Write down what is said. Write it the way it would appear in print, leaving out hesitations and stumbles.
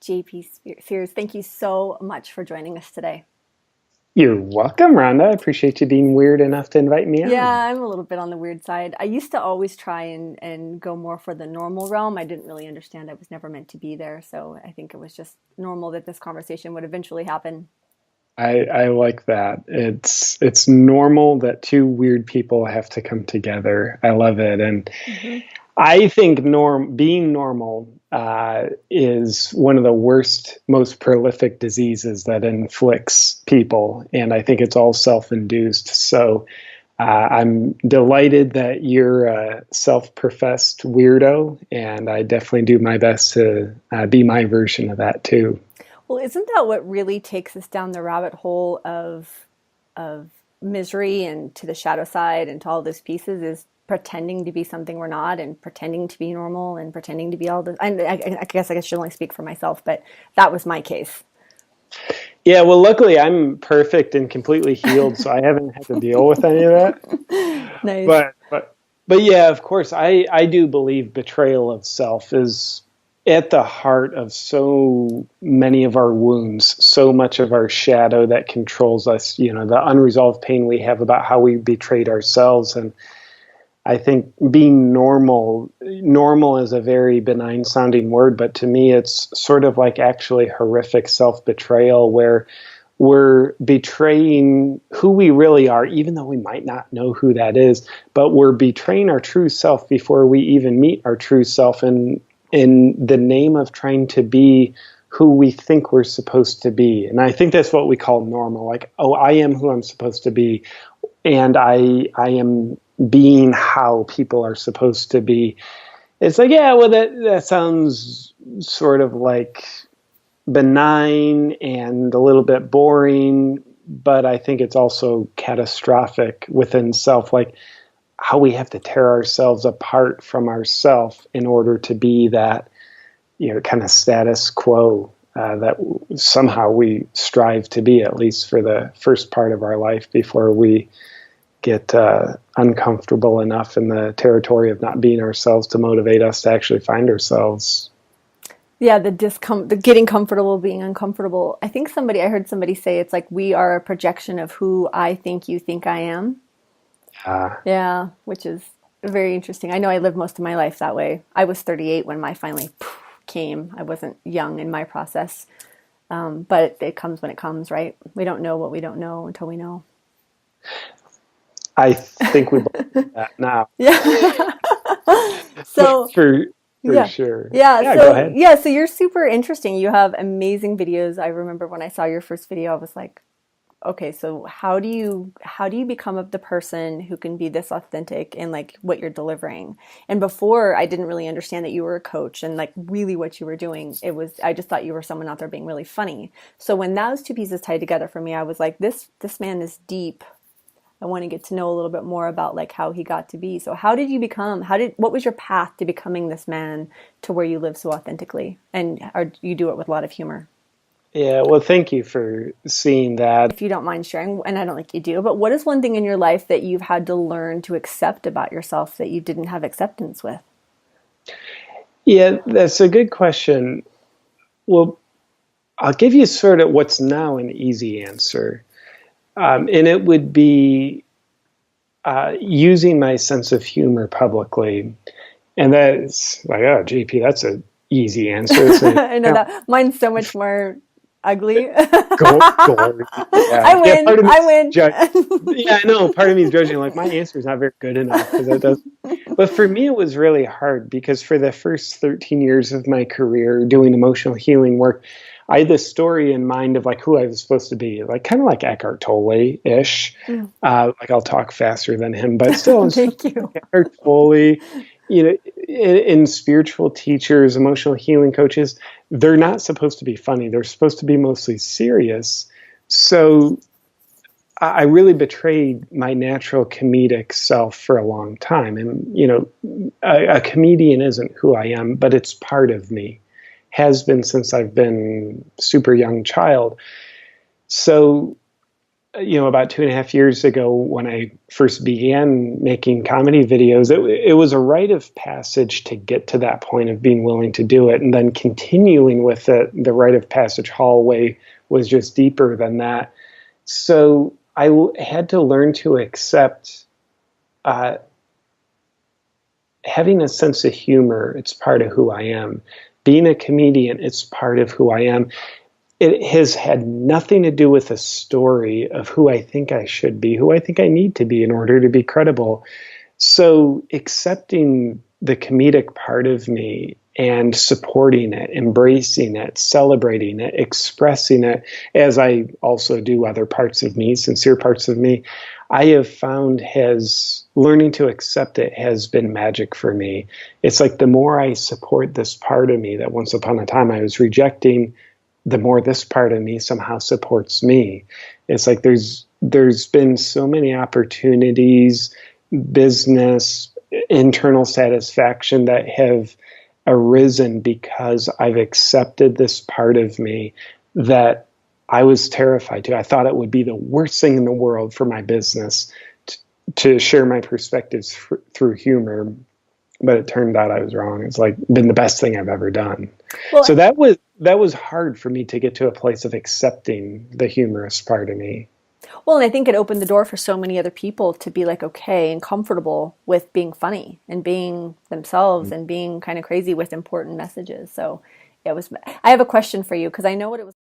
JP Sears, thank you so much for joining us today. You're welcome, Rhonda. I appreciate you being weird enough to invite me Yeah, on. I'm a little bit on the weird side. I used to always try and go more for the normal realm. I didn't really understand I was never meant to be there. So I think it was just normal that this conversation would eventually happen. I like that. It's normal that two weird people have to come together. I love it, and Hmm. I think being normal is one of the worst, most prolific diseases that inflicts people, and I think it's all self-induced. So I'm delighted that you're a self-professed weirdo, and I definitely do my best to be my version of that too. Well, isn't that what really takes us down the rabbit hole of misery and to the shadow side and to all those pieces is pretending to be something we're not and pretending to be normal and pretending to be all this. I guess I should only speak for myself, but that was my case. Yeah, well, luckily I'm perfect and completely healed, so I haven't had to deal with any of that. Nice. But yeah, of course, I do believe betrayal of self is at the heart of so many of our wounds, so much of our shadow that controls us, the unresolved pain we have about how we betrayed ourselves. And I think being normal is a very benign sounding word, but to me, it's sort of like actually horrific self-betrayal where we're betraying who we really are, even though we might not know who that is, but we're betraying our true self before we even meet our true self in the name of trying to be who we think we're supposed to be. And I think that's what we call normal. Like, oh, I am who I'm supposed to be, and I am being how people are supposed to be. It's like, yeah, well, that sounds sort of like benign and a little bit boring, but I think it's also catastrophic within self, like how we have to tear ourselves apart from ourself in order to be that, kind of status quo that somehow we strive to be, at least for the first part of our life before we get uncomfortable enough in the territory of not being ourselves to motivate us to actually find ourselves. Yeah, the getting comfortable being uncomfortable. I heard somebody say it's like we are a projection of who I think you think I am. Uh, Yeah, which is very interesting. I know I lived most of my life that way. I was 38 when my finally came. I wasn't young in my process, but it comes when it comes, right? We don't know what we don't know until we know. I think we both do that now, Yeah. but So for yeah. sure. Yeah. Yeah, go So ahead. yeah. So you're super interesting. You have amazing videos. I remember when I saw your first video, I was like, okay, so how do you become the person who can be this authentic in like what you're delivering? And before I didn't really understand that you were a coach and like really what you were doing. I just thought you were someone out there being really funny. So when those two pieces tied together for me, I was like, this man is deep. I want to get to know a little bit more about like how he got to be. So what was your path to becoming this man to where you live so authentically or you do it with a lot of humor? Yeah, well, thank you for seeing that. If you don't mind sharing, and I don't think you do, but what is one thing in your life that you've had to learn to accept about yourself that you didn't have acceptance with? Yeah, that's a good question. Well, I'll give you sort of what's now an easy answer. And it would be using my sense of humor publicly. And that's like, oh, JP, that's an easy answer. It's like, I know that mine's so much more ugly. gory. Yeah. I Yeah. win. Part of me, I win. yeah, I know. Part of me is judging, like, my answer is not very good enough because it does. But for me, it was really hard because for the first 13 years of my career doing emotional healing work, I had this story in mind of like who I was supposed to be, like kind of like Eckhart Tolle-ish. Mm. Like I'll talk faster than him, but still, I'm sort Thank of you. like Eckhart Tolle. In spiritual teachers, emotional healing coaches, they're not supposed to be funny. They're supposed to be mostly serious. So I really betrayed my natural comedic self for a long time. And, a comedian isn't who I am, but it's part of me, has been since I've been super young child. So about 2.5 years ago when I first began making comedy videos, it was a rite of passage to get to that point of being willing to do it. And then continuing with it, the rite of passage hallway was just deeper than that. So had to learn to accept uh, having a sense of humor. It's part of who I am. Being a comedian, it's part of who I am. It has had nothing to do with a story of who I think I should be, who I think I need to be in order to be credible. So accepting the comedic part of me and supporting it, embracing it, celebrating it, expressing it, as I also do other parts of me, sincere parts of me, I have found has learning to accept it has been magic for me. It's like the more I support this part of me that once upon a time I was rejecting, the more this part of me somehow supports me. It's like there's been so many opportunities, business, internal satisfaction that have arisen because I've accepted this part of me that I was terrified to. I thought it would be the worst thing in the world for my business to share my perspectives through humor, but it turned out I was wrong. It's like been the best thing I've ever done. Well, So that was hard for me to get to a place of accepting the humorous part of me. well, and I think it opened the door for so many other people to be like okay and comfortable with being funny and being themselves and being kind of crazy with important messages. So it was. I have a question for you because I know what it was.